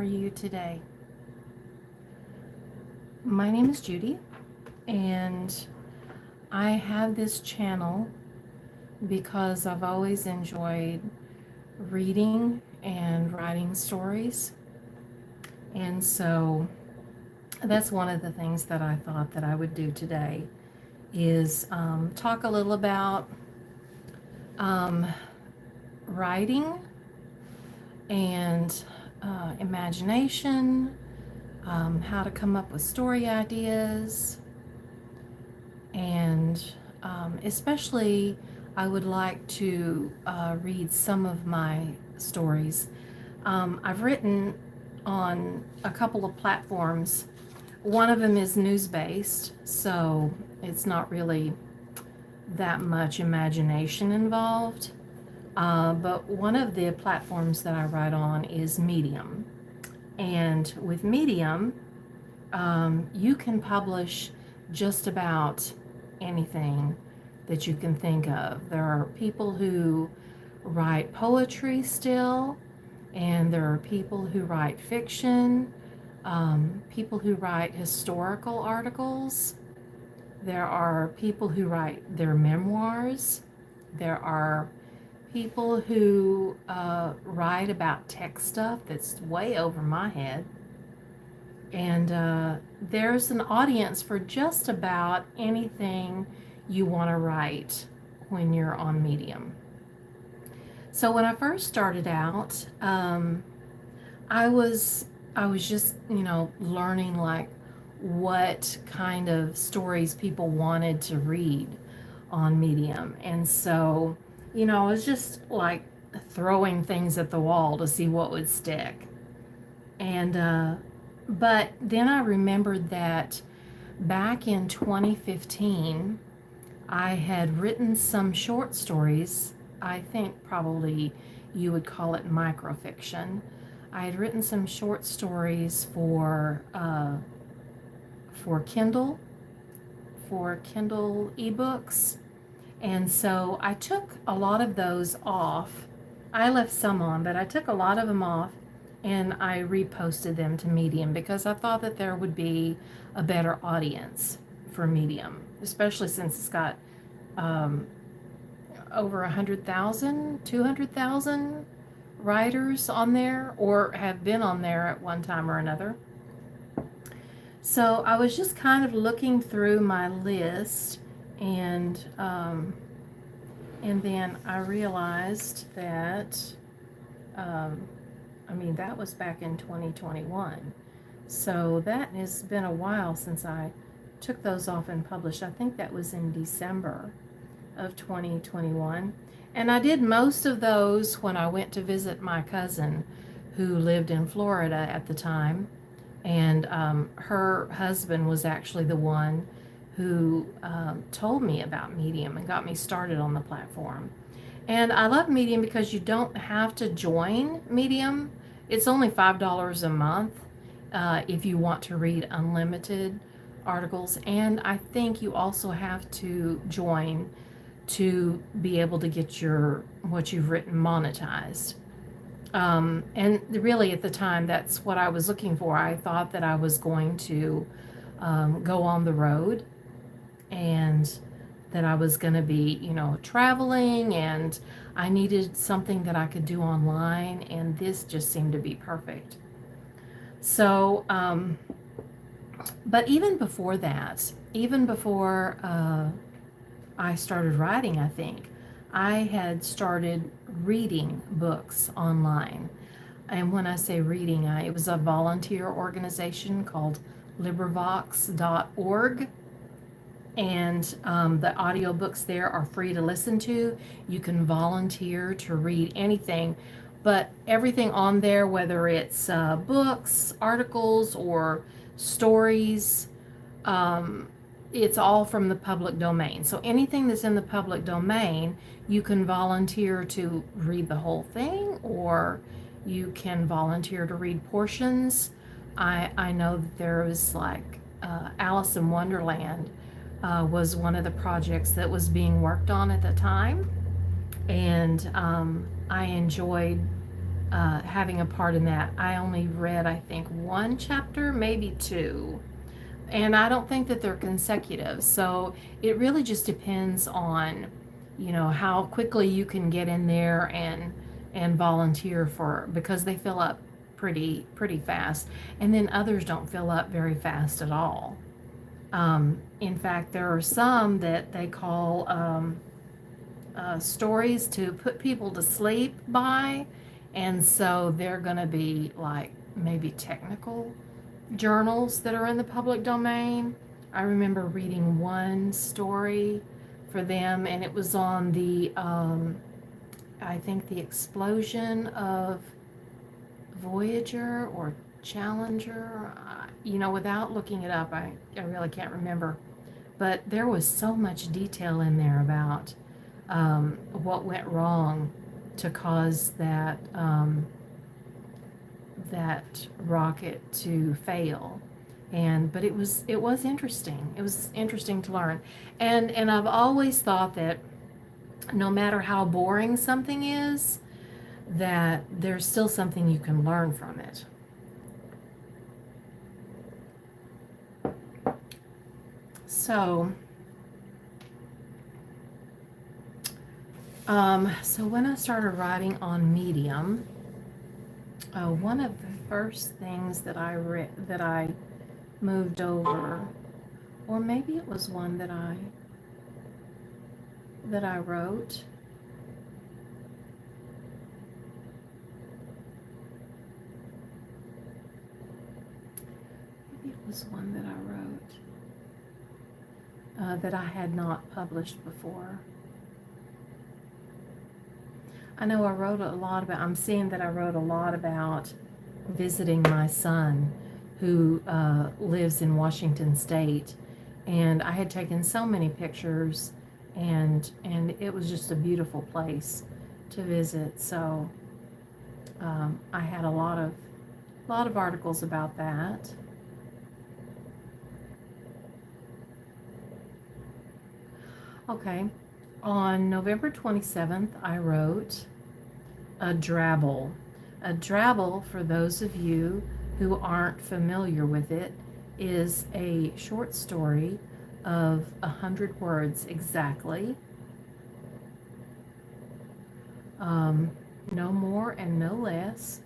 you today? My name is Judy, and I have this channel because I've always enjoyed reading and writing stories. And so that's one of the things that I thought that I would do today is talk a little about um, writing and imagination, how to come up with story ideas, and especially I would like to read some of my stories. I've written on a couple of platforms. One of them is news-based, so it's not really that much imagination involved. But one of the platforms that I write on is Medium. And with Medium, you can publish just about anything that you can think of. There are people who write poetry still, and there are people who write fiction, people who write historical articles. There are people who write their memoirs. There are people who write about tech stuff that's way over my head. And there's an audience for just about anything you want to write when you're on Medium. So when I first started out, I was just, learning like what kind of stories people wanted to read on Medium. And so, I was just like throwing things at the wall to see what would stick. And but then I remembered that back in 2015, I had written some short stories. I think probably you would call it microfiction. I had written some short stories for Kindle, for Kindle ebooks. And so I took a lot of those off. I left some on, but I took a lot of them off and I reposted them to Medium because I thought that there would be a better audience for Medium, especially since it's got over 100,000, 200,000 writers on there, or have been on there at one time or another. So I was just kind of looking through my list, and then I realized that that was back in 2021. So that has been a while since I took those off and published. I think that was in December of 2021. And I did most of those when I went to visit my cousin who lived in Florida at the time. And her husband was actually the one who told me about Medium and got me started on the platform. And I love Medium because you don't have to join Medium. It's only $5 a month if you want to read unlimited articles. And I think you also have to join to be able to get what you've written monetized. And really at the time, that's what I was looking for. I thought that I was going to go on the road, and that I was going to be, traveling, and I needed something that I could do online, and this just seemed to be perfect. So, but even before that, even before I started writing, I think, I had started reading books online. And when I say reading, it was a volunteer organization called LibriVox.org. And the audiobooks there are free to listen to. You can volunteer to read anything, but everything on there, whether it's books, articles, or stories, it's all from the public domain. So anything that's in the public domain, you can volunteer to read the whole thing, or you can volunteer to read portions. I know that there was like Alice in Wonderland was one of the projects that was being worked on at the time, and I enjoyed having a part in that. I only read, I think, one chapter, maybe two. And I don't think that they're consecutive. So it really just depends on, how quickly you can get in there and volunteer for, because they fill up pretty fast. And then others don't fill up very fast at all. In fact, there are some that they call stories to put people to sleep by, and so they're going to be like maybe technical journals that are in the public domain. I remember reading one story for them, and it was on the, I think, the explosion of Voyager or Challenger. Without looking it up, I really can't remember. But there was so much detail in there about what went wrong to cause that rocket to fail. But it was interesting. It was interesting to learn. And I've always thought that no matter how boring something is, that there's still something you can learn from it. So when I started writing on Medium, one of the first things that I moved over, or maybe it was one that I wrote. Maybe it was one that I wrote that I had not published before. I know I wrote a lot about, I'm seeing that I wrote a lot about visiting my son who lives in Washington State, and I had taken so many pictures, and it was just a beautiful place to visit. So I had a lot of articles about that. Okay, on November 27th, I wrote a drabble. A drabble, for those of you who aren't familiar with it, is a short story of 100 words exactly. No more and no less.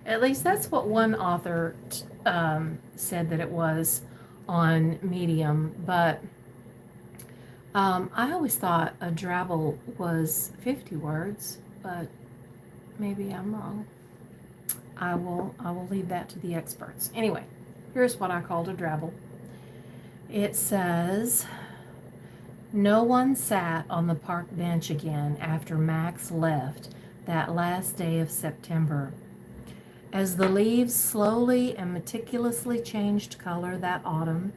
At least that's what one author said that it was on Medium, but I always thought a drabble was 50 words, but maybe I'm wrong. I will leave that to the experts. Anyway, here's what I called a drabble. It says, no one sat on the park bench again after Max left that last day of September. As the leaves slowly and meticulously changed color that autumn,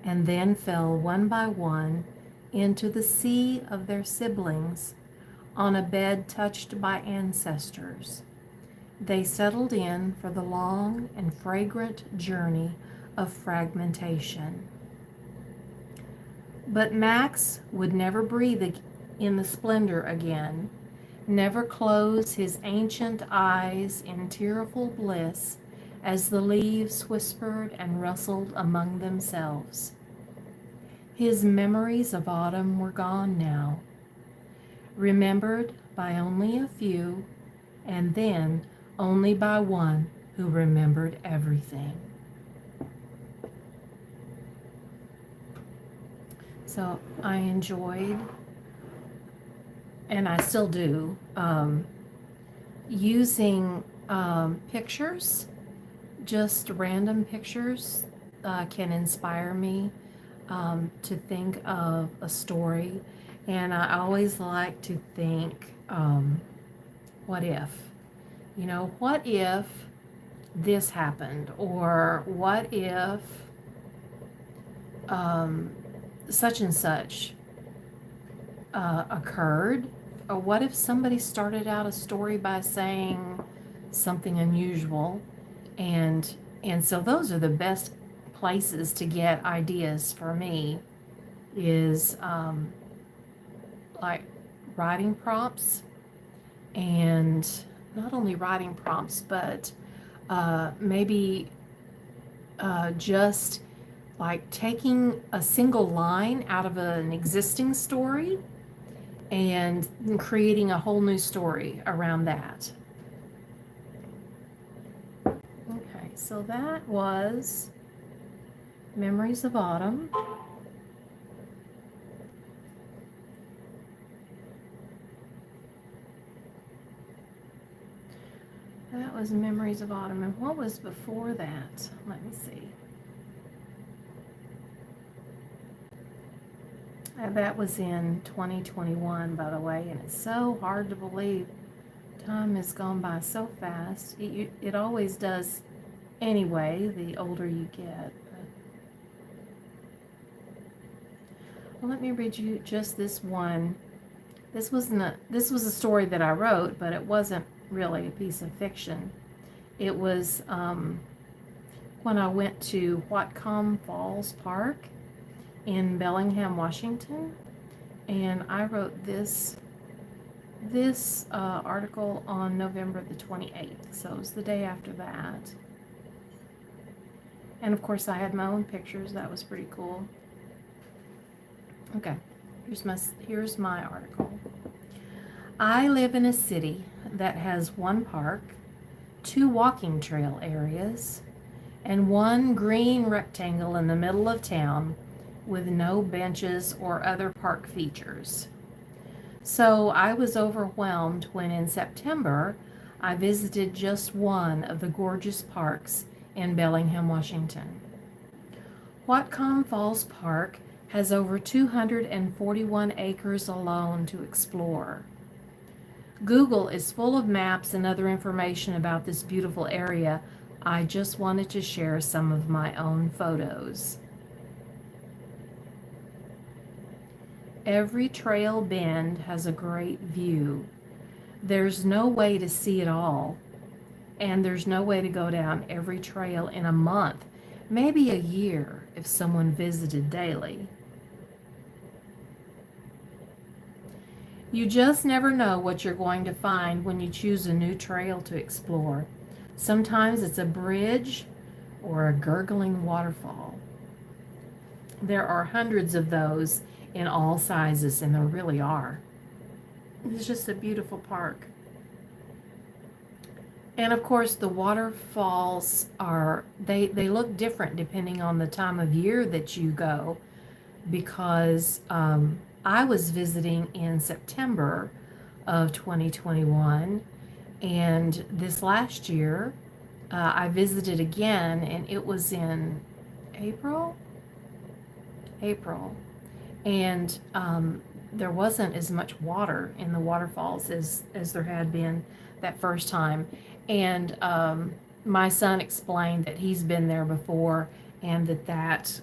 and then fell one by one into the sea of their siblings on a bed touched by ancestors, they settled in for the long and fragrant journey of fragmentation. But Max would never breathe in the splendor again, never close his ancient eyes in tearful bliss as the leaves whispered and rustled among themselves. His memories of autumn were gone now, remembered by only a few, and then only by one who remembered everything. So I enjoyed, and I still do, using pictures. Just random pictures can inspire me to think of a story. And I always like to think, what if? What if this happened? Or what if such and such occurred? Or what if somebody started out a story by saying something unusual? And so those are the best places to get ideas for me, is like writing prompts and not only writing prompts, but maybe just like taking a single line out of an existing story and creating a whole new story around that. Okay, so that was Memories of Autumn. That was Memories of Autumn. And what was before that? Let me see. That was in 2021, by the way, and it's so hard to believe. Time has gone by so fast. It always does anyway, the older you get. Well, let me read you just this one. This was a story that I wrote, but it wasn't really a piece of fiction. It was when I went to Whatcom Falls Park in Bellingham, Washington, and I wrote this article on November the 28th, so it was the day after that. And of course I had my own pictures. That was pretty cool. Okay, here's my article. I live in a city that has one park, 2 walking trail areas, and 1 green rectangle in the middle of town with no benches or other park features. So I was overwhelmed when in September I visited just one of the gorgeous parks in Bellingham, Washington. Whatcom Falls Park has over 241 acres alone to explore. Google is full of maps and other information about this beautiful area. I just wanted to share some of my own photos. Every trail bend has a great view. There's no way to see it all, and there's no way to go down every trail in a month, maybe a year if someone visited daily. You just never know what you're going to find when you choose a new trail to explore. Sometimes it's a bridge or a gurgling waterfall. There are hundreds of those in all sizes, and there really are. It's just a beautiful park. And of course the waterfalls they look different depending on the time of year that you go, because I was visiting in September of 2021, and this last year I visited again, and it was in April, and there wasn't as much water in the waterfalls as there had been that first time. And my son explained that he's been there before, and that's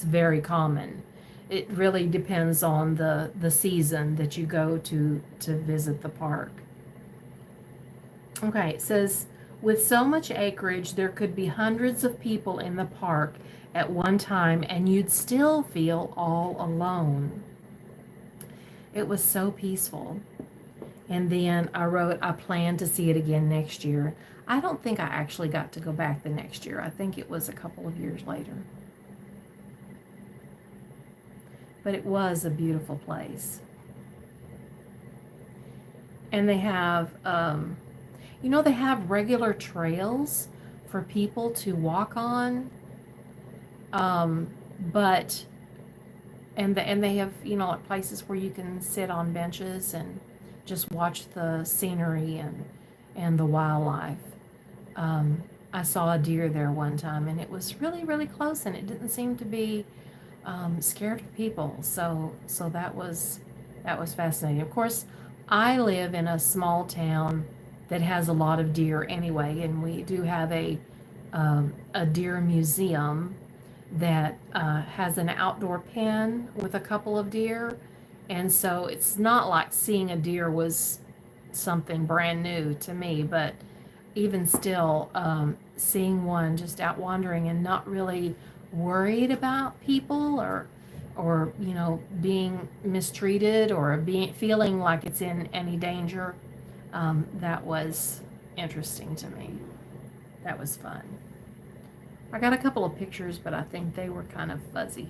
very common. It really depends on the season that you go to visit the park. Okay, it says, with so much acreage, there could be hundreds of people in the park at one time, and you'd still feel all alone. It was so peaceful. And then I wrote, I plan to see it again next year. I don't think I actually got to go back the next year. I think it was a couple of years later. But it was a beautiful place. And they have, they have regular trails for people to walk on. And they have, like places where you can sit on benches and just watch the scenery and the wildlife. I saw a deer there one time, and it was really, really close, and it didn't seem to be scared of people. So that was fascinating. Of course, I live in a small town that has a lot of deer anyway, and we do have a deer museum that has an outdoor pen with a couple of deer. And so it's not like seeing a deer was something brand new to me, but even still, seeing one just out wandering and not really worried about people or being mistreated or feeling like it's in any danger, That was interesting to me. That was fun. I got a couple of pictures, but I think they were kind of fuzzy.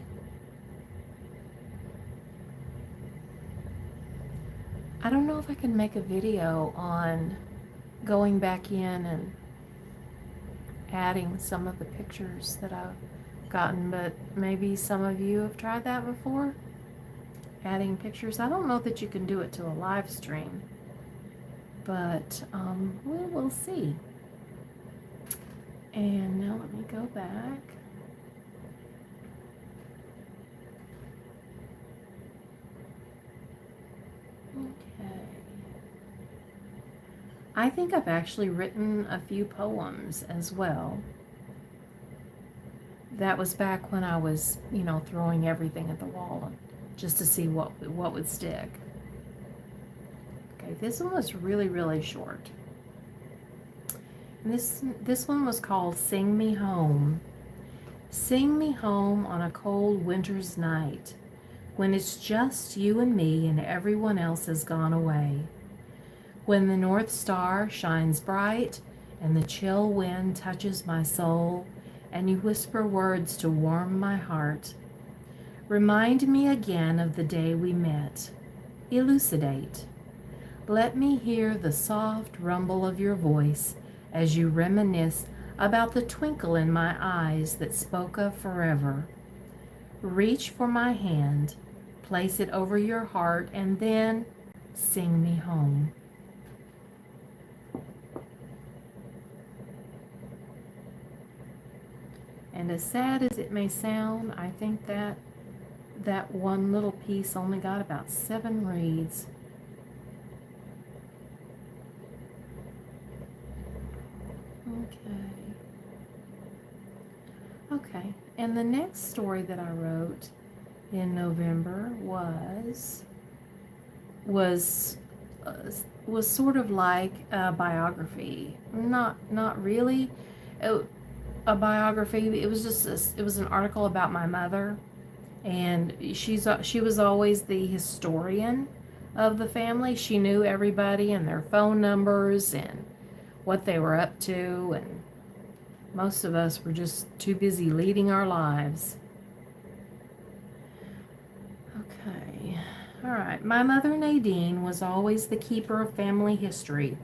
I don't know if I can make a video on going back in and adding some of the pictures that I've gotten, but maybe some of you have tried that before, adding pictures. I don't know that you can do it to a live stream, but we will see. And now let me go back. Okay. I think I've actually written a few poems as well. That was back when I was, throwing everything at the wall just to see what would stick. Okay, this one was really, really short. And this one was called Sing Me Home. Sing me home on a cold winter's night, when it's just you and me and everyone else has gone away. When the North Star shines bright and the chill wind touches my soul and you whisper words to warm my heart. Remind me again of the day we met. Elucidate. Let me hear the soft rumble of your voice as you reminisce about the twinkle in my eyes that spoke of forever. Reach for my hand, place it over your heart, and then sing me home. And as sad as it may sound, I think that one little piece only got about 7 reads. Okay, and the next story that I wrote in November was sort of like a biography. Not really a biography. It was just it was an article about my mother, and she was always the historian of the family. She knew everybody and their phone numbers and what they were up to, and most of us were just too busy leading our lives. Okay. All right. My mother, Nadine, was always the keeper of family history,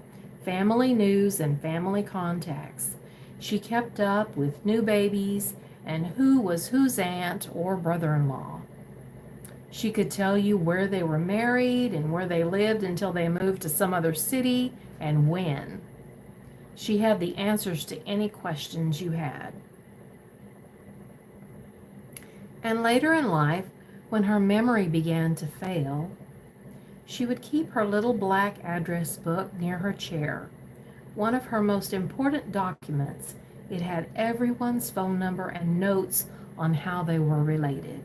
family news, and family contacts. She kept up with new babies and who was whose aunt or brother-in-law. She could tell you where they were married and where they lived until they moved to some other city and when. She had the answers to any questions you had. And later in life, when her memory began to fail, she would keep her little black address book near her chair, one of her most important documents. It had everyone's phone number and notes on how they were related.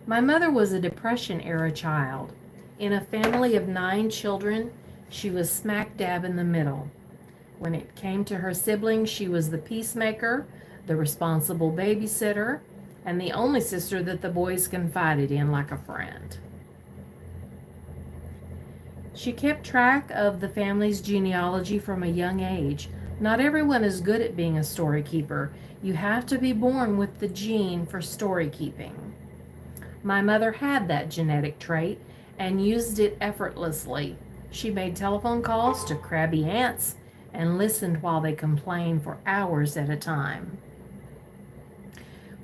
My mother was a Depression-era child. In a family of 9 children, she was smack dab in the middle. When it came to her siblings, she was the peacemaker, the responsible babysitter, and the only sister that the boys confided in like a friend. She kept track of the family's genealogy from a young age. Not everyone is good at being a story keeper. You have to be born with the gene for story keeping. My mother had that genetic trait and used it effortlessly. She made telephone calls to crabby aunts and listened while they complained for hours at a time.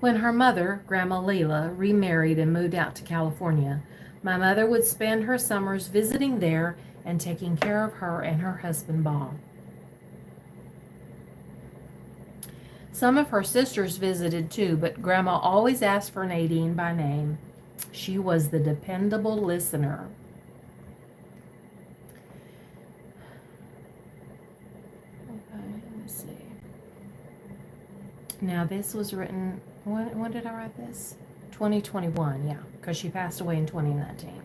When her mother, Grandma Leela, remarried and moved out to California, my mother would spend her summers visiting there and taking care of her and her husband, Bob. Some of her sisters visited too, but Grandma always asked for Nadine by name. She was the dependable listener. Now, this was written, when did I write this? 2021, yeah, because she passed away in 2019.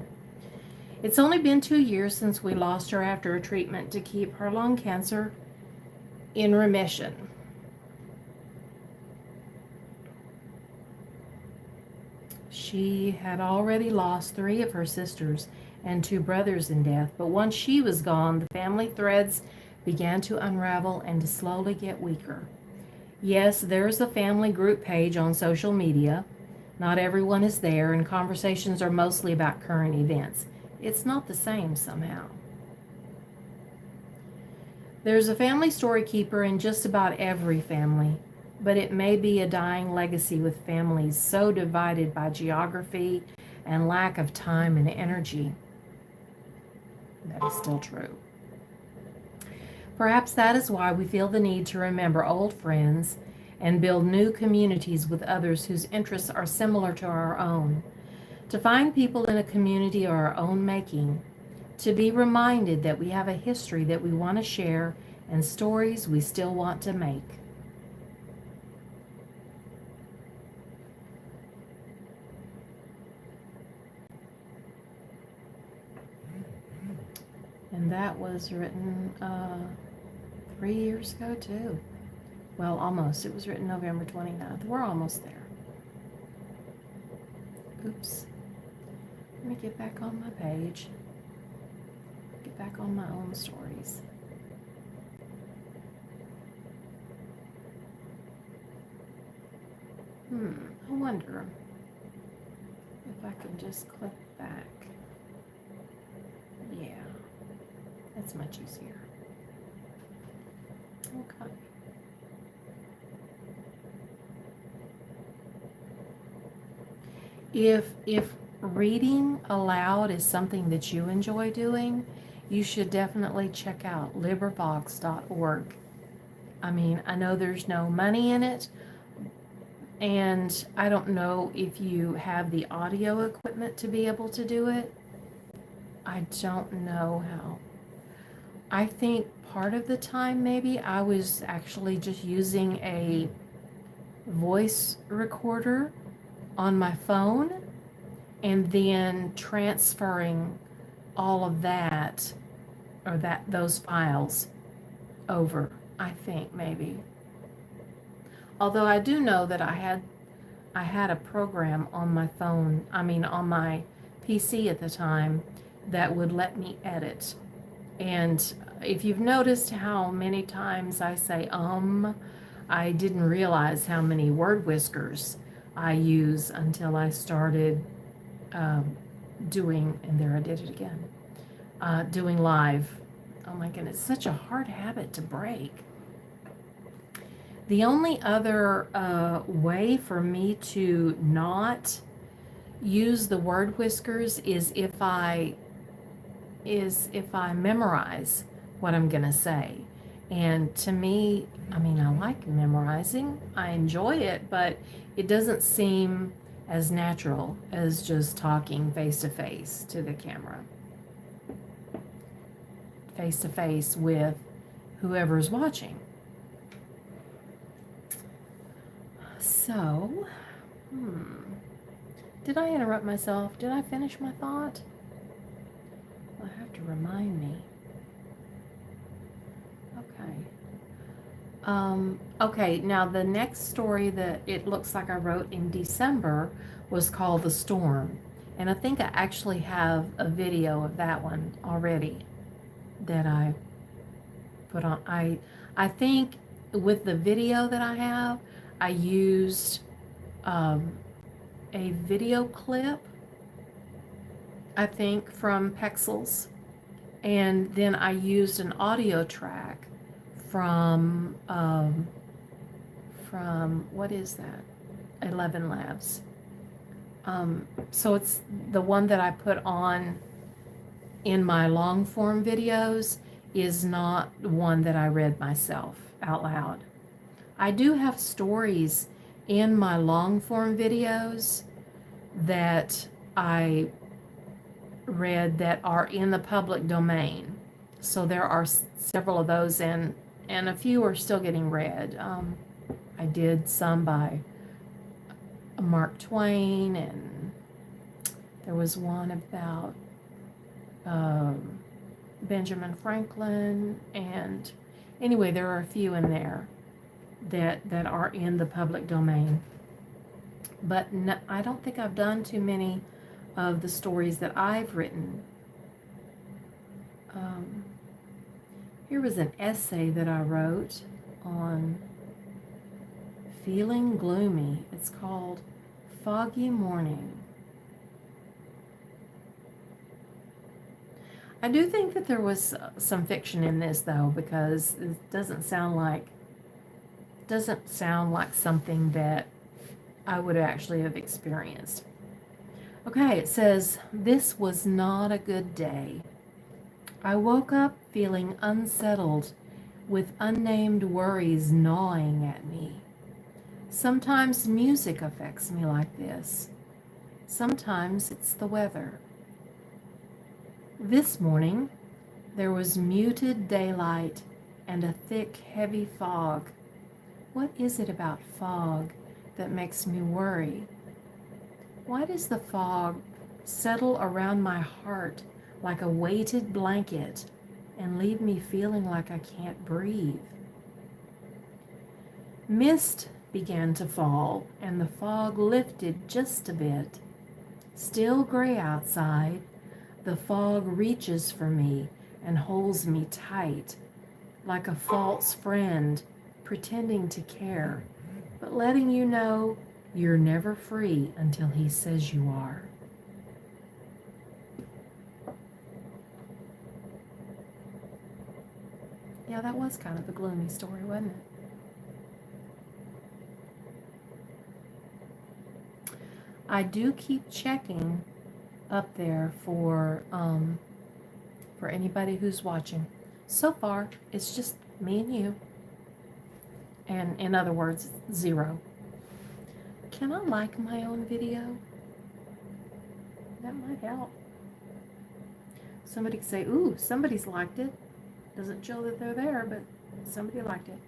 It's only been 2 years since we lost her after a treatment to keep her lung cancer in remission. She had already lost 3 of her sisters and two brothers in death. But once she was gone, the family threads began to unravel and to slowly get weaker. Yes, there's a family group page on social media. Not everyone is there, and conversations are mostly about current events. It's not the same somehow. There's a family story keeper in just about every family, but it may be a dying legacy with families so divided by geography and lack of time and energy. That is still true. Perhaps that is why we feel the need to remember old friends and build new communities with others whose interests are similar to our own. To find people in a community of our own making, to be reminded that we have a history that we want to share and stories we still want to make. And that was written 3 years ago too. Well, almost. It was written November 29th. We're almost there. Oops. Let me get back on my page. Get back on my own stories. I wonder if I can just click back. Yeah, that's much easier. Okay. If reading aloud is something that you enjoy doing, you should definitely check out LibriVox.org. I mean, I know there's no money in it, and I don't know if you have the audio equipment to be able to do it. I don't know how. I think part of the time maybe I was actually just using a voice recorder on my phone and then transferring all of that or those files over, I think maybe. Although I do know that I had a program on my phone, on my PC at the time, that would let me edit. And if you've noticed how many times I say I didn't realize how many word whiskers I use until I started doing, and there I did it again, doing live. Oh my goodness, such a hard habit to break. The only other way for me to not use the word whiskers is if I memorize what I'm gonna say. And to me, I like memorizing. I enjoy it, but it doesn't seem as natural as just talking face to face to the camera. Face to face with whoever's watching. So, did I interrupt myself? Did I finish my thought? Well, I have to remind me. Okay. Okay, now the next story that it looks like I wrote in December was called The Storm. And I think I actually have a video of that one already that I put on. I think with the video that I have, I used a video clip, I think, from Pexels. And then I used an audio track from what is that? 11 Labs. So it's the one that I put on in my long form videos is not one that I read myself out loud. I do have stories in my long form videos that I read that are in the public domain. So there are several of those, and a few are still getting read. I did some by Mark Twain, and there was one about Benjamin Franklin, and anyway, there are a few in there that are in the public domain. But no, I don't think I've done too many of the stories that I've written Um, Here was an essay that I wrote on feeling gloomy. It's called Foggy Morning. I do think that there was some fiction in this, though, because it doesn't sound like something that I would actually have experienced. Okay, it says, "This was not a good day. I woke up feeling unsettled, with unnamed worries gnawing at me. Sometimes music affects me like this. Sometimes it's the weather. This morning, there was muted daylight and a thick, heavy fog. What is it about fog that makes me worry? Why does the fog settle around my heart like a weighted blanket and leave me feeling like I can't breathe?" Mist began to fall, and the fog lifted just a bit. Still gray outside, the fog reaches for me and holds me tight, like a false friend pretending to care, but letting you know you're never free until he says you are. Yeah, that was kind of a gloomy story, wasn't it? I do keep checking up there for anybody who's watching. So far, it's just me and you. And in other words, 0. Can I like my own video? That might help. Somebody could say, "Ooh, somebody's liked it." Doesn't show that they're there, but somebody liked it.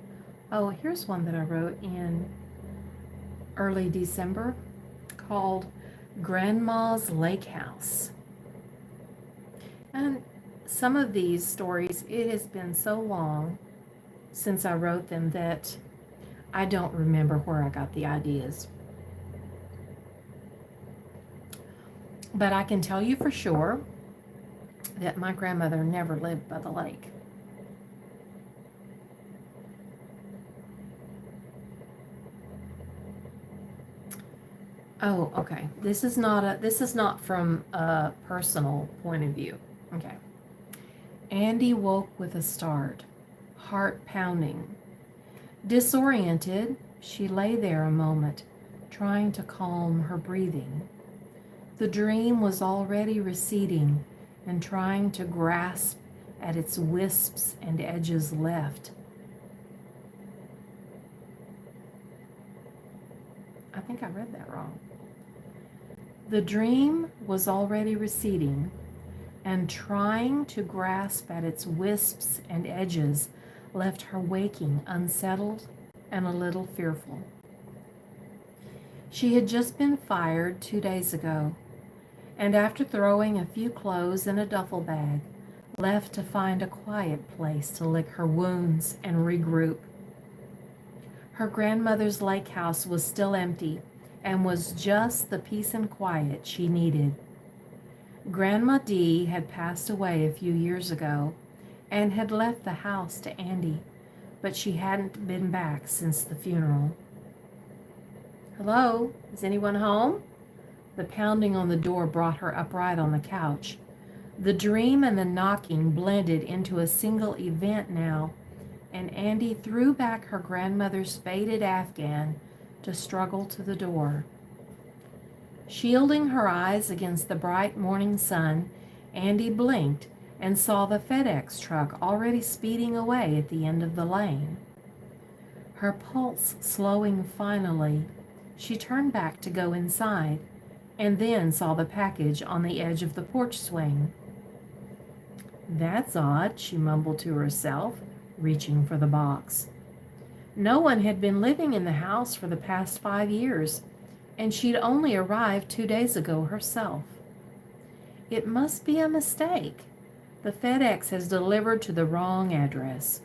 Oh, here's one that I wrote in early December called Grandma's Lake House. And some of these stories, it has been so long since I wrote them that I don't remember where I got the ideas. But I can tell you for sure that my grandmother never lived by the lake. Oh, okay. This is not from a personal point of view. Okay. Andy woke with a start, heart pounding. Disoriented, she lay there a moment, trying to calm her breathing. The dream was already receding and trying to grasp at its wisps and edges left. I think I read that wrong. The dream was already receding and trying to grasp at its wisps and edges left her waking unsettled and a little fearful. She had just been fired 2 days ago, and after throwing a few clothes in a duffel bag, left to find a quiet place to lick her wounds and regroup. Her grandmother's lake house was still empty and was just the peace and quiet she needed. Grandma Dee had passed away a few years ago and had left the house to Andy, but she hadn't been back since the funeral. "Hello, is anyone home?" The pounding on the door brought her upright on the couch. The dream and the knocking blended into a single event now, and Andy threw back her grandmother's faded afghan to struggle to the door. Shielding her eyes against the bright morning sun, Andy blinked and saw the FedEx truck already speeding away at the end of the lane. Her pulse slowing finally, she turned back to go inside, and then saw the package on the edge of the porch swing. "That's odd," she mumbled to herself, reaching for the box. No one had been living in the house for the past 5 years, and she'd only arrived 2 days ago herself. It must be a mistake. The FedEx has delivered to the wrong address.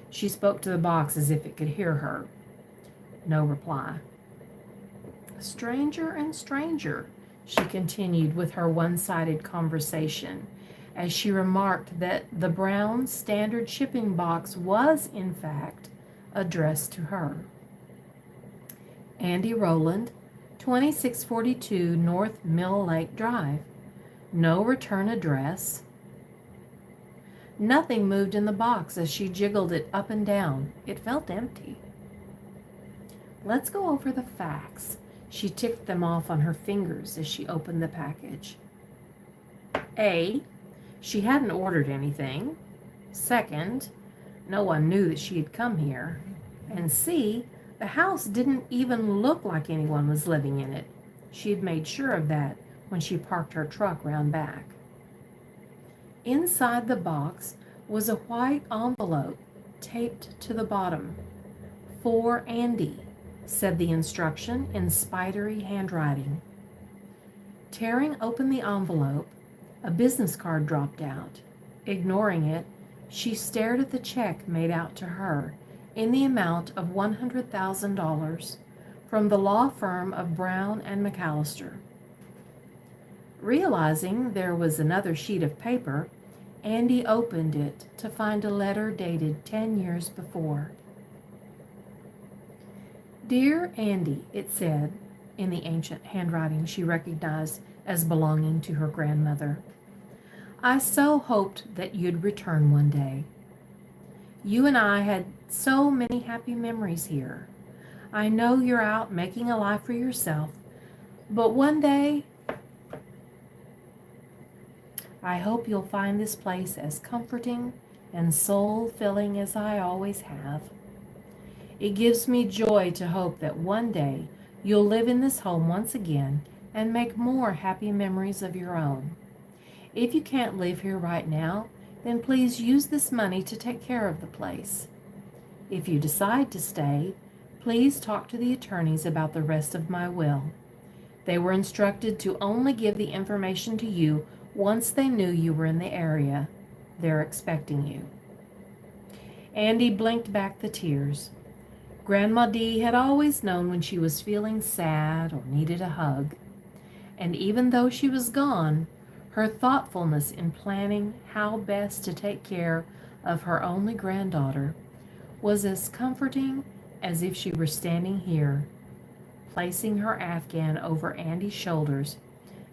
She spoke to the box as if it could hear her. No reply. "Stranger and stranger," she continued with her one-sided conversation, as she remarked that the brown standard shipping box was, in fact, addressed to her. Andy Rowland, 2642 North Mill Lake Drive. No return address. Nothing moved in the box as she jiggled it up and down. It felt empty. Let's go over the facts. She ticked them off on her fingers as she opened the package. A, she hadn't ordered anything. Second, no one knew that she had come here. And C, the house didn't even look like anyone was living in it. She had made sure of that when she parked her truck round back. Inside the box was a white envelope taped to the bottom. "For Andy," said the instruction in spidery handwriting. Tearing open the envelope, a business card dropped out. Ignoring it, she stared at the check made out to her in the amount of $100,000 from the law firm of Brown and McAllister. Realizing there was another sheet of paper, Andy opened it to find a letter dated 10 years before. "Dear Andy," it said, in the ancient handwriting she recognized as belonging to her grandmother. "I so hoped that you'd return one day. You and I had so many happy memories here. I know you're out making a life for yourself, but one day I hope you'll find this place as comforting and soul-filling as I always have. It gives me joy to hope that one day you'll live in this home once again and make more happy memories of your own. If you can't live here right now, then please use this money to take care of the place. If you decide to stay, please talk to the attorneys about the rest of my will. They were instructed to only give the information to you once they knew you were in the area. They're expecting you." Andy blinked back the tears. Grandma Dee had always known when she was feeling sad or needed a hug. And even though she was gone, her thoughtfulness in planning how best to take care of her only granddaughter was as comforting as if she were standing here, placing her Afghan over Andy's shoulders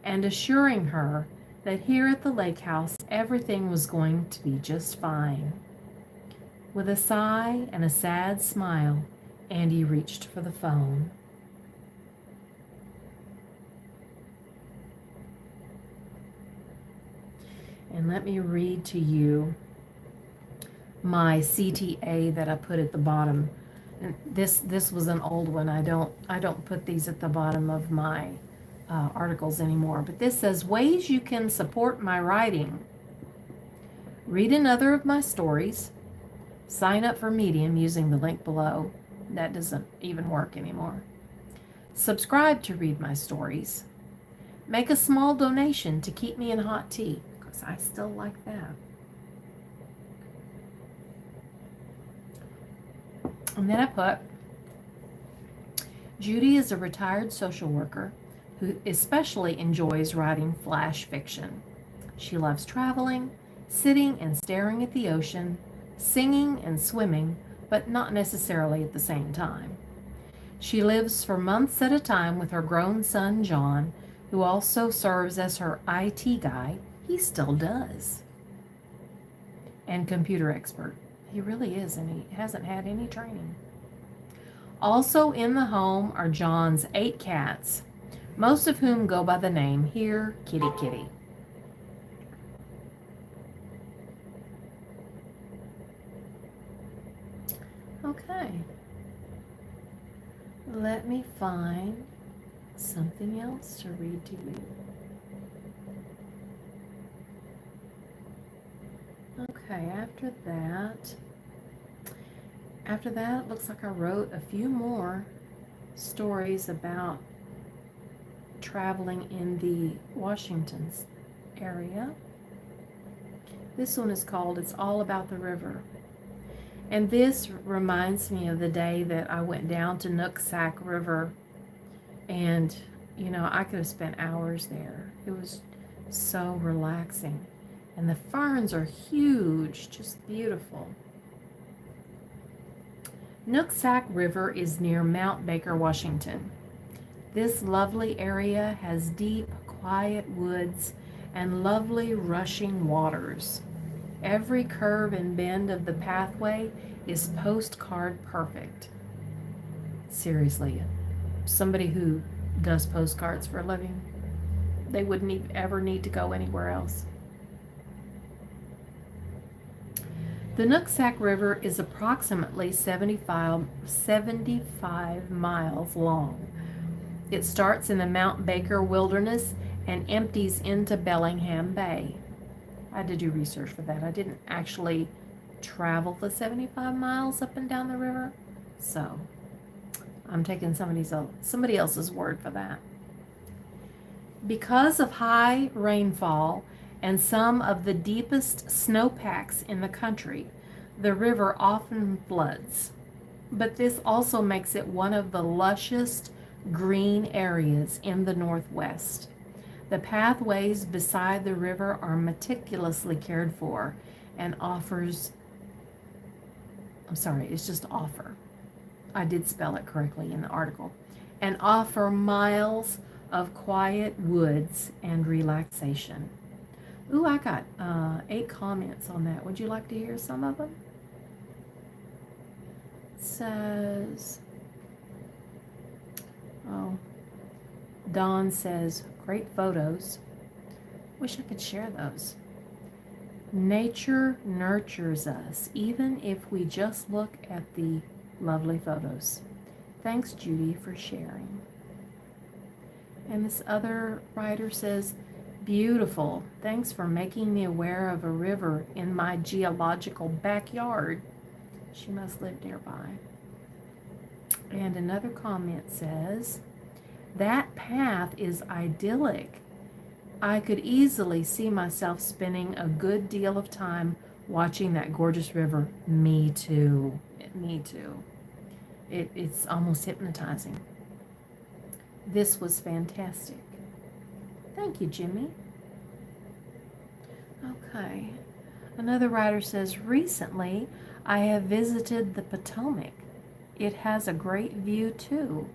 and assuring her that here at the lake house everything was going to be just fine. With a sigh and a sad smile, Andy reached for the phone. And let me read to you my CTA that I put at the bottom. And this was an old one. I don't put these at the bottom of my articles anymore. But this says, ways you can support my writing. Read another of my stories. Sign up for Medium using the link below. That doesn't even work anymore. Subscribe to read my stories. Make a small donation to keep me in hot tea, because I still like that. And then I put, Judy is a retired social worker who especially enjoys writing flash fiction. She loves traveling, sitting and staring at the ocean, singing and swimming, but not necessarily at the same time. She lives for months at a time with her grown son, John, who also serves as her IT guy. He still does. And computer expert. He really is, and he hasn't had any training. Also in the home are John's 8 cats, most of whom go by the name Here, Kitty Kitty. Okay. Let me find something else to read to you. Okay, after that, it looks like I wrote a few more stories about traveling in the Washington area. This one is called It's All About the River. And this reminds me of the day that I went down to Nooksack River, and I could have spent hours there. It was so relaxing. And the ferns are huge, just beautiful. Nooksack River is near Mount Baker, Washington. This lovely area has deep, quiet woods and lovely rushing waters. Every curve and bend of the pathway is postcard perfect. Seriously, somebody who does postcards for a living, they wouldn't ever need to go anywhere else. The Nooksack River is approximately 75 miles long. It starts in the Mount Baker Wilderness and empties into Bellingham Bay. I had to do research for that. I didn't actually travel the 75 miles up and down the river, so I'm taking somebody else's word for that. Because of high rainfall and some of the deepest snowpacks in the country, the river often floods. But this also makes it one of the lushest green areas in the Northwest. The pathways beside the river are meticulously cared for and it's just offer. I did spell it correctly in the article. And offer miles of quiet woods and relaxation. Ooh, I got 8 comments on that. Would you like to hear some of them? It says, Dawn says, great photos. Wish I could share those. Nature nurtures us, even if we just look at the lovely photos. Thanks, Judy, for sharing. And this other writer says, beautiful. Thanks for making me aware of a river in my geological backyard. She must live nearby. And another comment says, that path is idyllic. I could easily see myself spending a good deal of time watching that gorgeous river. Me too. Me too. It's almost hypnotizing. This was fantastic. Thank you, Jimmy. Okay. Another writer says, recently I have visited the Potomac. It has a great view too.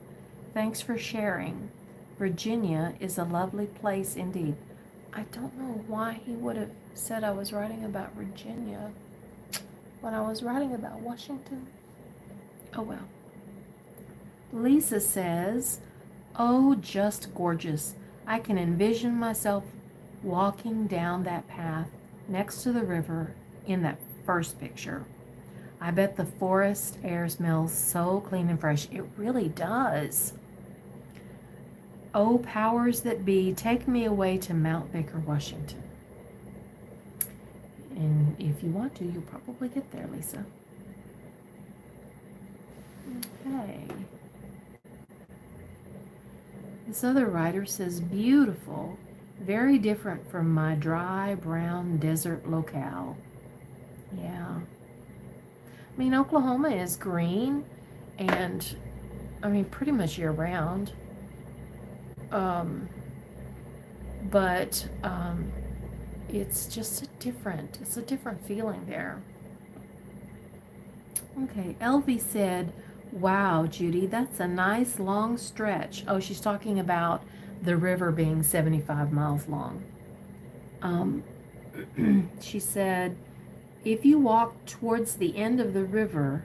Thanks for sharing. Virginia is a lovely place indeed. I don't know why he would have said I was writing about Virginia when I was writing about Washington. Oh well. Lisa says, oh, just gorgeous. I can envision myself walking down that path next to the river in that first picture. I bet the forest air smells so clean and fresh. It really does. Oh, powers that be, take me away to Mount Baker, Washington. And if you want to, you'll probably get there, Lisa. Okay. This other writer says, beautiful, very different from my dry, brown desert locale. Yeah. I mean, Oklahoma is green and, pretty much year-round. But it's just a different feeling there. Okay, Elvie said, wow, Judy, that's a nice long stretch. Oh, she's talking about the river being 75 miles long. She said, if you walk towards the end of the river,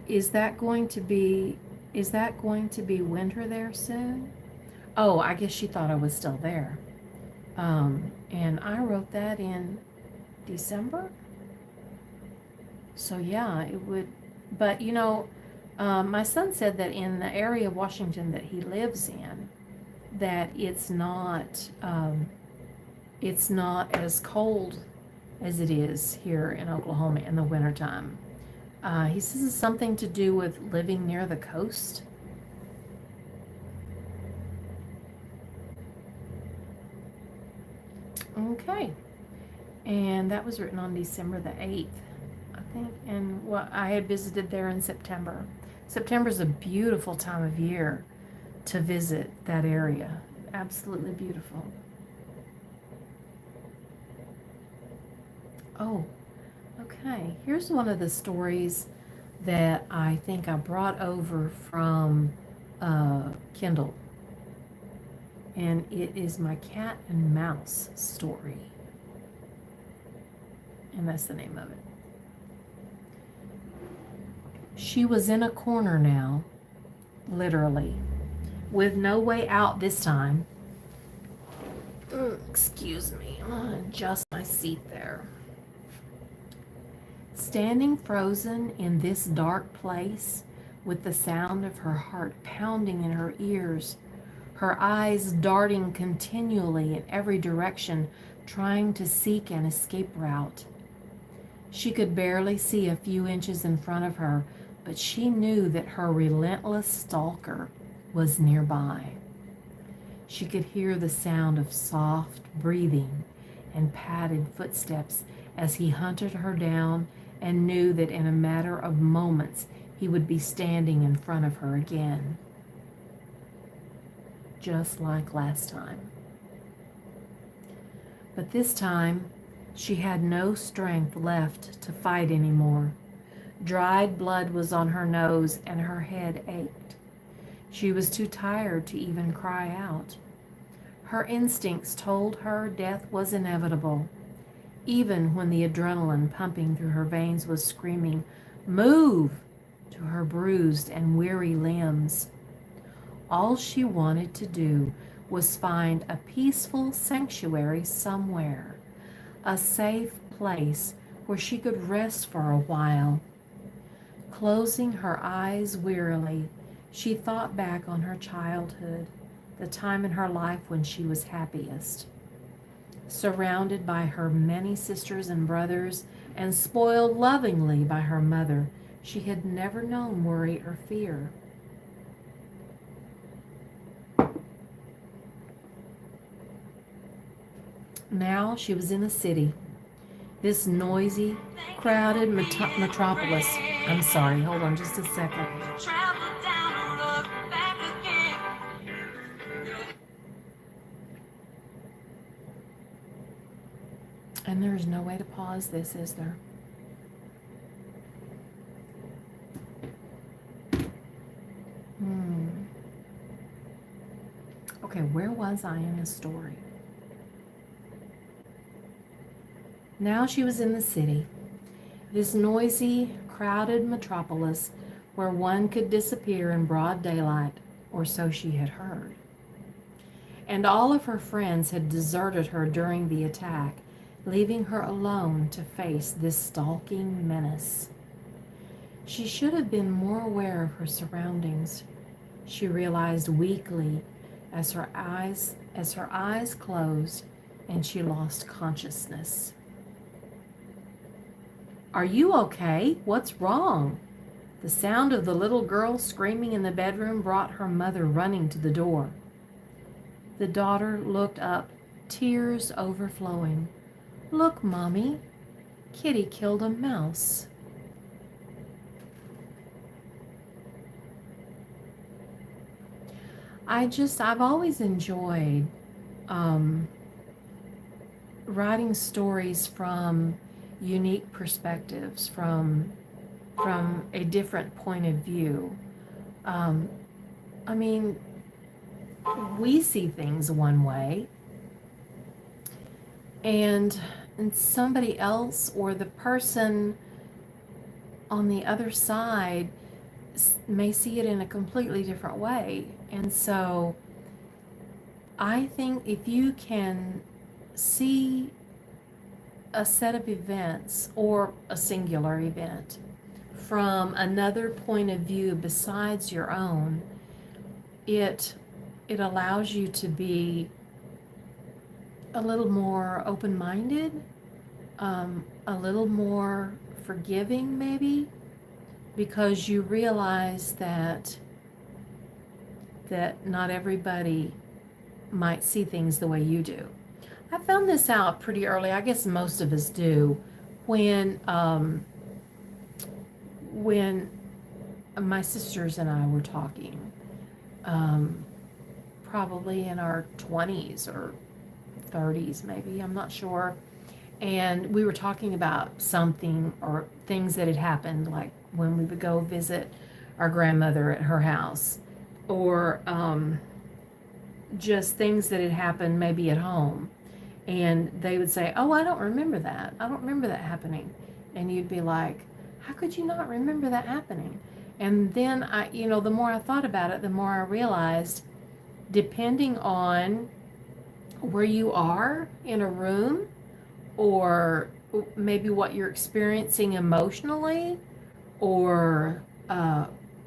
is that going to be winter there soon? Oh, I guess she thought I was still there. And I wrote that in December. So yeah, it would. But my son said that in the area of Washington that he lives in, that it's not as cold as it is here in Oklahoma in the wintertime. He says it's something to do with living near the coast. Okay. And that was written on December the 8th, I think. And I had visited there in September. September is a beautiful time of year to visit that area. Absolutely beautiful. Oh, okay. Here's one of the stories that I think I brought over from Kindle, and it is my cat and mouse story, and that's the name of it. She was in a corner now, literally, with no way out this time. Excuse me, I'm gonna adjust my seat there. Standing frozen in this dark place, with the sound of her heart pounding in her ears, her eyes darting continually in every direction, trying to seek an escape route. She could barely see a few inches in front of her, but she knew that her relentless stalker was nearby. She could hear the sound of soft breathing and padded footsteps as he hunted her down, and knew that in a matter of moments he would be standing in front of her again, just like last time. But this time, she had no strength left to fight anymore. Dried blood was on her nose and her head ached. She was too tired to even cry out. Her instincts told her death was inevitable, even when the adrenaline pumping through her veins was screaming, "Move!" to her bruised and weary limbs. All she wanted to do was find a peaceful sanctuary somewhere, a safe place where she could rest for a while. Closing her eyes wearily, she thought back on her childhood, the time in her life when she was happiest. Surrounded by her many sisters and brothers, and spoiled lovingly by her mother, she had never known worry or fear. Now she was in a city, this noisy, crowded metropolis. I'm sorry, hold on just a second. And there's no way to pause this, is there? Okay, where was I in the story? Now she was in the city, this noisy, crowded metropolis where one could disappear in broad daylight, or so she had heard. And all of her friends had deserted her during the attack, leaving her alone to face this stalking menace. She should have been more aware of her surroundings, she realized weakly as her eyes closed and she lost consciousness. "Are you okay? What's wrong?" The sound of the little girl screaming in the bedroom brought her mother running to the door. The daughter looked up, tears overflowing. "Look, Mommy, Kitty killed a mouse." I've always enjoyed writing stories from unique perspectives, from a different point of view. I mean, we see things one way, and somebody else or the person on the other side may see it in a completely different way. And so I think if you can see a set of events or a singular event from another point of view besides your own, it allows you to be a little more open-minded, a little more forgiving maybe, because you realize that not everybody might see things the way you do. I found this out pretty early. I guess most of us do. When my sisters and I were talking, probably in our 20s or 30s maybe, I'm not sure. and we were talking about something or things that had happened, like when we would go visit our grandmother at her house, or just things that had happened maybe at home. And they would say, "Oh, I don't remember that. I don't remember that happening." And you'd be like, "How could you not remember that happening?" And then the more I thought about it, the more I realized, depending on where you are in a room, or maybe what you're experiencing emotionally, or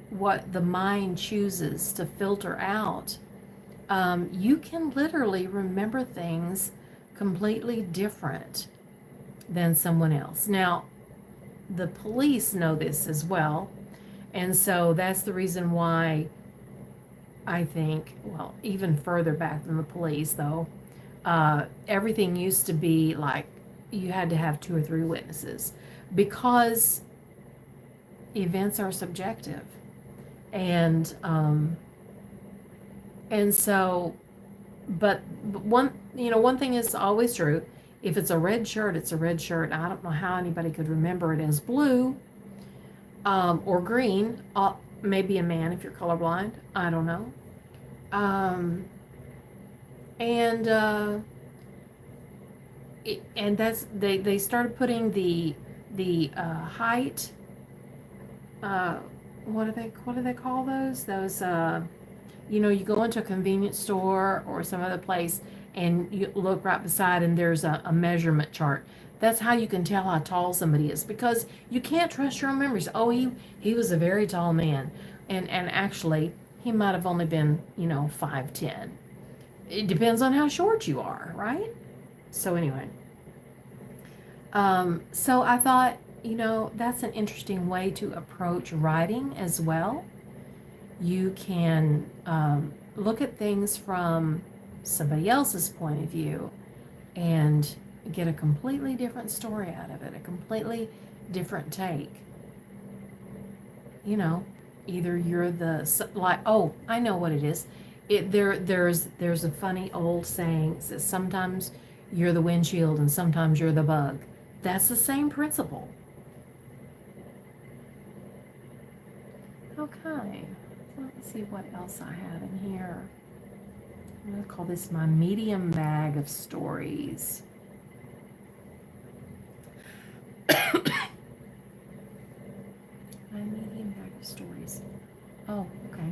what the mind chooses to filter out, you can literally remember things completely different than someone else. Now, the police know this as well, and so that's the reason why I think, well, even further back than the police, though, everything used to be like you had to have 2 or 3 witnesses, because events are subjective. And so, but one thing is always true: if it's a red shirt, it's a red shirt. I don't know how anybody could remember it as blue, or green. Maybe a man if you're colorblind. I don't know. And that's they started putting the height. What do they call those? You go into a convenience store or some other place, and you look right beside, and there's a measurement chart. That's how you can tell how tall somebody is, because you can't trust your own memories. Oh, he was a very tall man, and actually he might have only been 5'10". It depends on how short you are, right? So anyway, so I thought, that's an interesting way to approach writing as well. You can look at things from somebody else's point of view and get a completely different story out of it, a completely different take. Either you're oh, I know what it is. There's a funny old saying that says, sometimes you're the windshield and sometimes you're the bug. That's the same principle. Okay, let's see what else I have in here. I'm going to call this my medium bag of stories. My medium bag of stories. Oh, okay.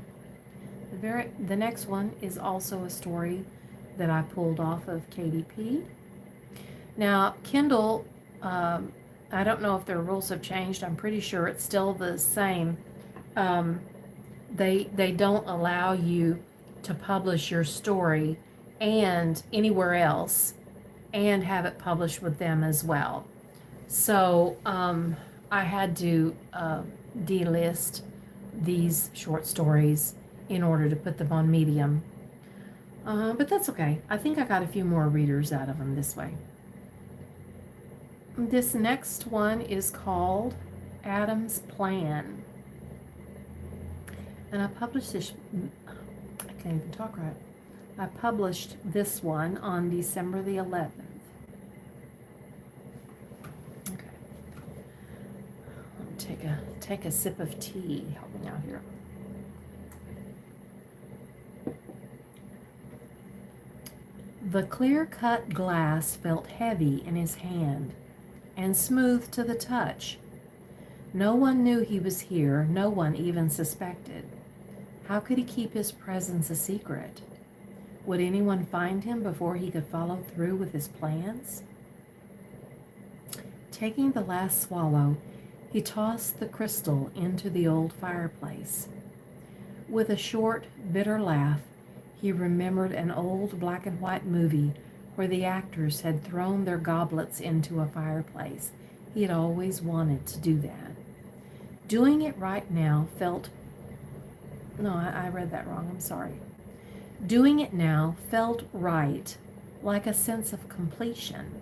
The next one is also a story that I pulled off of KDP. Now, Kindle, I don't know if their rules have changed. I'm pretty sure it's still the same. They don't allow you to publish your story and anywhere else and have it published with them as well. So I had to delist these short stories in order to put them on Medium. But that's okay. I think I got a few more readers out of them this way. This next one is called Adam's Plan. And I published this, I can't even talk right. I published this one on December the 11th. Okay. Let me take a sip of tea. Help me out here. The clear-cut glass felt heavy in his hand and smooth to the touch. No one knew he was here. No one even suspected. How could he keep his presence a secret? Would anyone find him before he could follow through with his plans? Taking the last swallow, he tossed the crystal into the old fireplace. With a short, bitter laugh, he remembered an old black and white movie where the actors had thrown their goblets into a fireplace. He had always wanted to do that. Doing it right now felt... No, I read that wrong. I'm sorry. Doing it now felt right, like a sense of completion.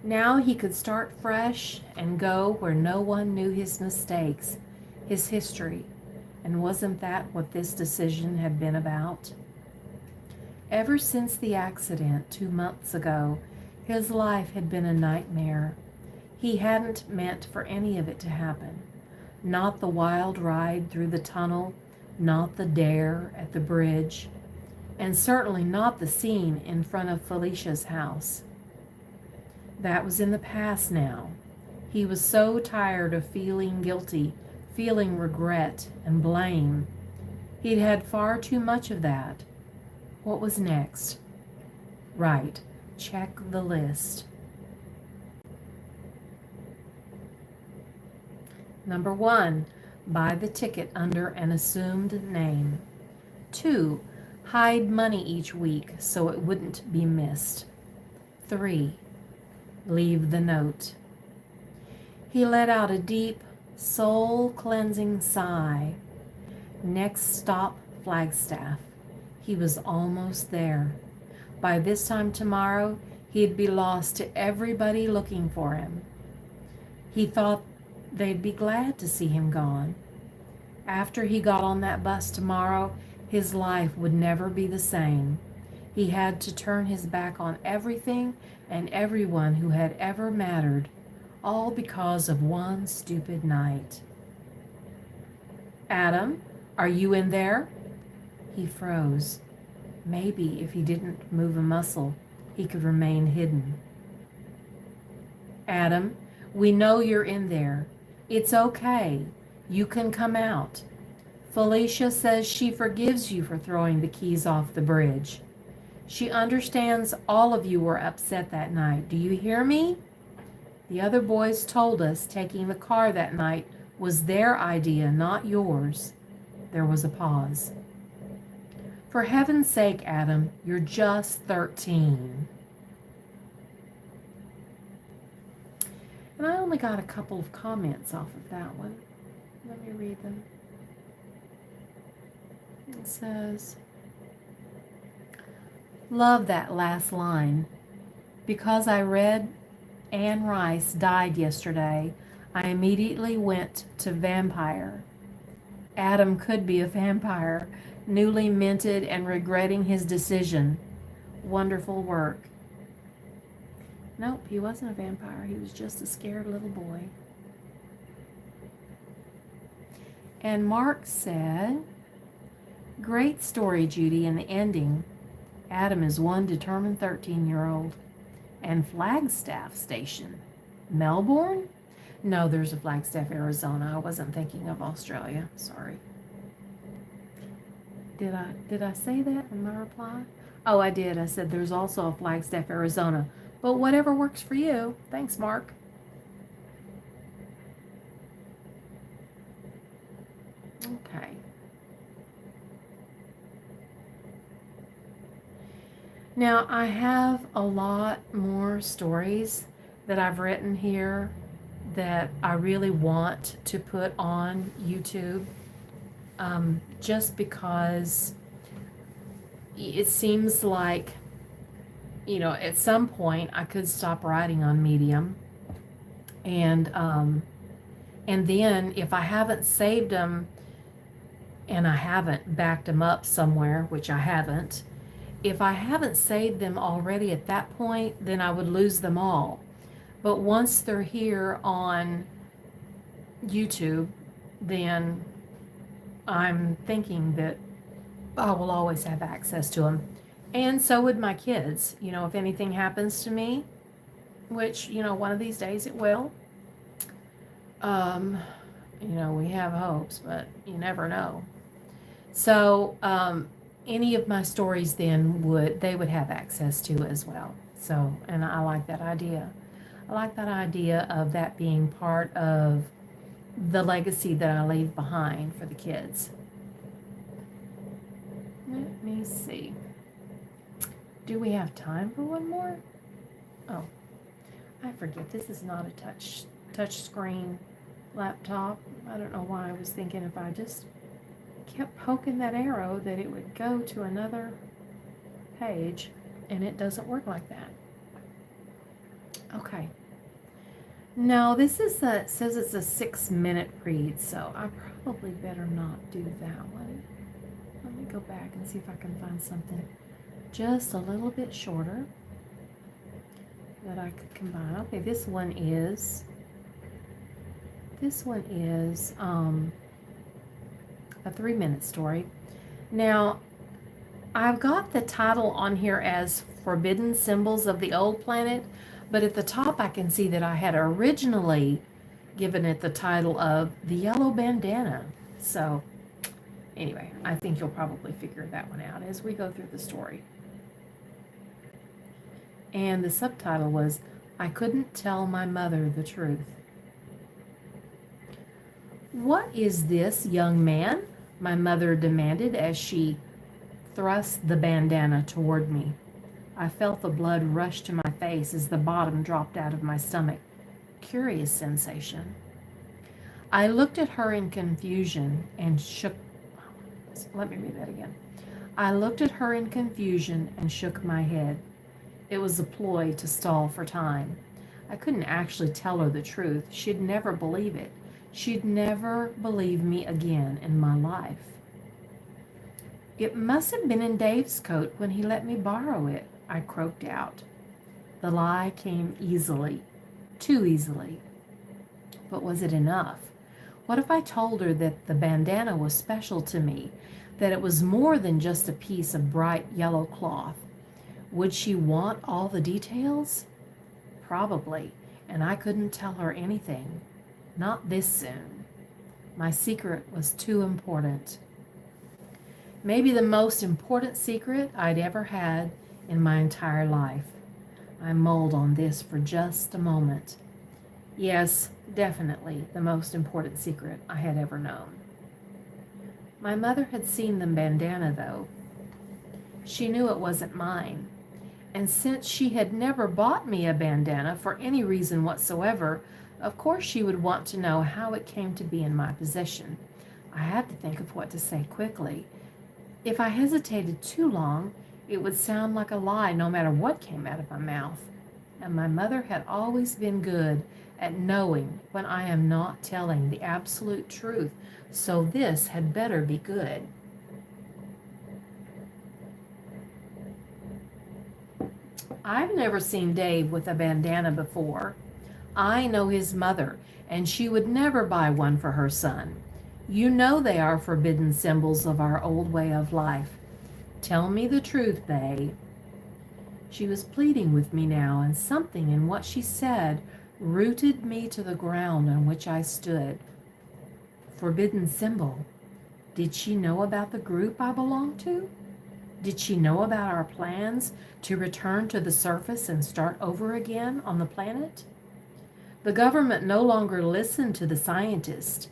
Now he could start fresh and go where no one knew his mistakes, his history. And wasn't that what this decision had been about? Ever since the accident 2 months ago, His life had been a nightmare. He hadn't meant for any of it to happen. Not the wild ride through the tunnel, not the dare at the bridge, and certainly not the scene in front of Felicia's house. That was in the past now. He was so tired of feeling guilty, feeling regret and blame. He'd had far too much of that. What was next? Right, check the list. Number 1, buy the ticket under an assumed name. 2, hide money each week so it wouldn't be missed. 3, leave the note. He let out a deep, soul-cleansing sigh. Next stop, Flagstaff. He was almost there. By this time tomorrow, he'd be lost to everybody looking for him. He thought they'd be glad to see him gone. After he got on that bus tomorrow, his life would never be the same. He had to turn his back on everything and everyone who had ever mattered, all because of one stupid night. Adam, are you in there? He froze. Maybe if he didn't move a muscle, he could remain hidden. Adam, we know you're in there. It's okay. You can come out. Felicia says she forgives you for throwing the keys off the bridge. She understands all of you were upset that night. Do you hear me? The other boys told us taking the car that night was their idea, not yours. There was a pause. For heaven's sake, Adam, you're just 13. And I only got a couple of comments off of that one. Let me read them. It says, love that last line. Because I read Anne Rice died yesterday, I immediately went to vampire. Adam could be a vampire, newly minted and regretting his decision. Wonderful work. Nope, he wasn't a vampire. He was just a scared little boy. And Mark said, great story, Judy, and the ending. Adam is one determined 13-year-old. And Flagstaff Station. Melbourne? No, there's a Flagstaff, Arizona. I wasn't thinking of Australia. Sorry. Did I say that in my reply? Oh, I did. I said there's also a Flagstaff, Arizona. But whatever works for you. Thanks, Mark. Okay. Now, I have a lot more stories that I've written here that I really want to put on YouTube, just because it seems like, at some point I could stop writing on Medium, and then if I haven't saved them and I haven't backed them up somewhere, which I haven't, if I haven't saved them already at that point, then I would lose them all. But once they're here on YouTube, then I'm thinking that I will always have access to them. And so would my kids. If anything happens to me, which, one of these days it will, we have hopes, but you never know. So, any of my stories then they would have access to as well. So, and I like that idea. I like that idea of that being part of the legacy that I leave behind for the kids. Let me see. Do we have time for one more? Oh, I forget. This is not a touch screen laptop. I don't know why I was thinking if I just kept poking that arrow that it would go to another page, and it doesn't work like that. Okay. No, this is it says it's a 6-minute read, so I probably better not do that one. Let me go back and see if I can find something just a little bit shorter. that I could combine. Okay, this one is a 3-minute story. Now, I've got the title on here as Forbidden Symbols of the Old Planet, but at the top I can see that I had originally given it the title of The Yellow Bandana. So, anyway, I think you'll probably figure that one out as we go through the story. And the subtitle was, I Couldn't Tell My Mother the Truth. What is this, young man? My mother demanded as she thrust the bandana toward me. I felt the blood rush to my face as the bottom dropped out of my stomach. Curious sensation. I looked at her in confusion and shook. Let me read that again. I looked at her in confusion and shook my head. It was a ploy to stall for time. I couldn't actually tell her the truth. She'd never believe it. She'd never believe me again in my life. It must have been in Dave's coat when he let me borrow it, I croaked out. The lie came easily, too easily. But was it enough? What if I told her that the bandana was special to me, that it was more than just a piece of bright yellow cloth? Would she want all the details? Probably, and I couldn't tell her anything. Not this soon. My secret was too important. Maybe the most important secret I'd ever had in my entire life. I mulled on this for just a moment. Yes, definitely the most important secret I had ever known. My mother had seen the bandana, though. She knew it wasn't mine. And since she had never bought me a bandana for any reason whatsoever, of course she would want to know how it came to be in my possession. I had to think of what to say quickly. If I hesitated too long, it would sound like a lie no matter what came out of my mouth. And my mother had always been good at knowing when I am not telling the absolute truth, so this had better be good. I've never seen Dave with a bandana before. I know his mother, and she would never buy one for her son. You know they are forbidden symbols of our old way of life. Tell me the truth, Babe. She was pleading with me now, and something in what she said rooted me to the ground on which I stood. Forbidden symbol. Did she know about the group I belonged to? Did she know about our plans to return to the surface and start over again on the planet? The government no longer listened to the scientists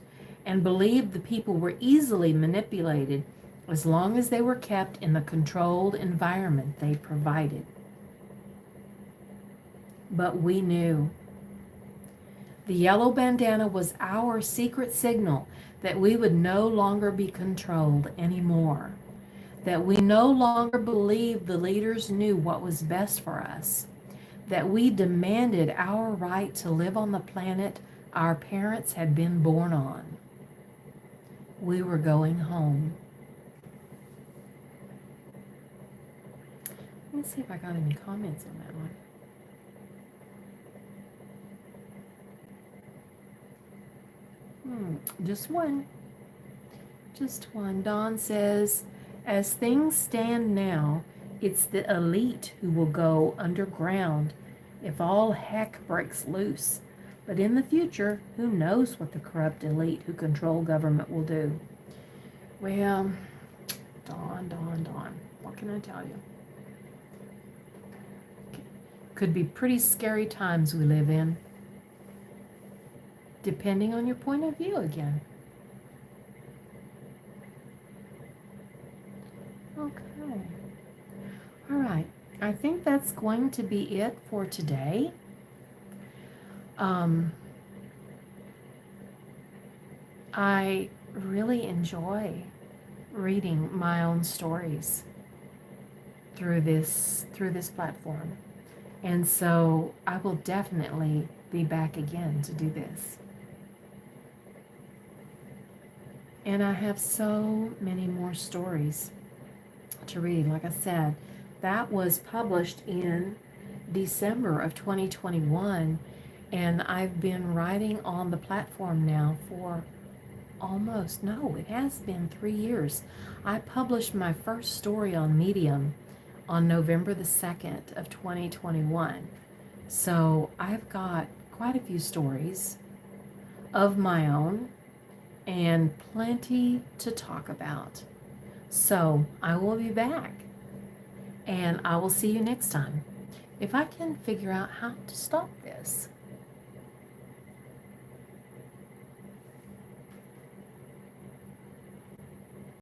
and believed the people were easily manipulated as long as they were kept in the controlled environment they provided. But we knew. The yellow bandana was our secret signal that we would no longer be controlled anymore, that we no longer believed the leaders knew what was best for us, that we demanded our right to live on the planet our parents had been born on. We were going home. Let me see if I got any comments on that one. Just one. Just one. Dawn says, as things stand now, it's the elite who will go underground if all heck breaks loose. But in the future, who knows what the corrupt elite who control government will do? Well, Dawn, what can I tell you? Could be pretty scary times we live in. Depending on your point of view again. Okay. All right. I think that's going to be it for today. I really enjoy reading my own stories through this platform. And so I will definitely be back again to do this. And I have so many more stories to read. Like I said, that was published in December of 2021, and I've been writing on the platform now for it has been 3 years. I published my first story on Medium on November the 2nd of 2021. So I've got quite a few stories of my own and plenty to talk about. So I will be back, and I will see you next time. If I can figure out how to stop this.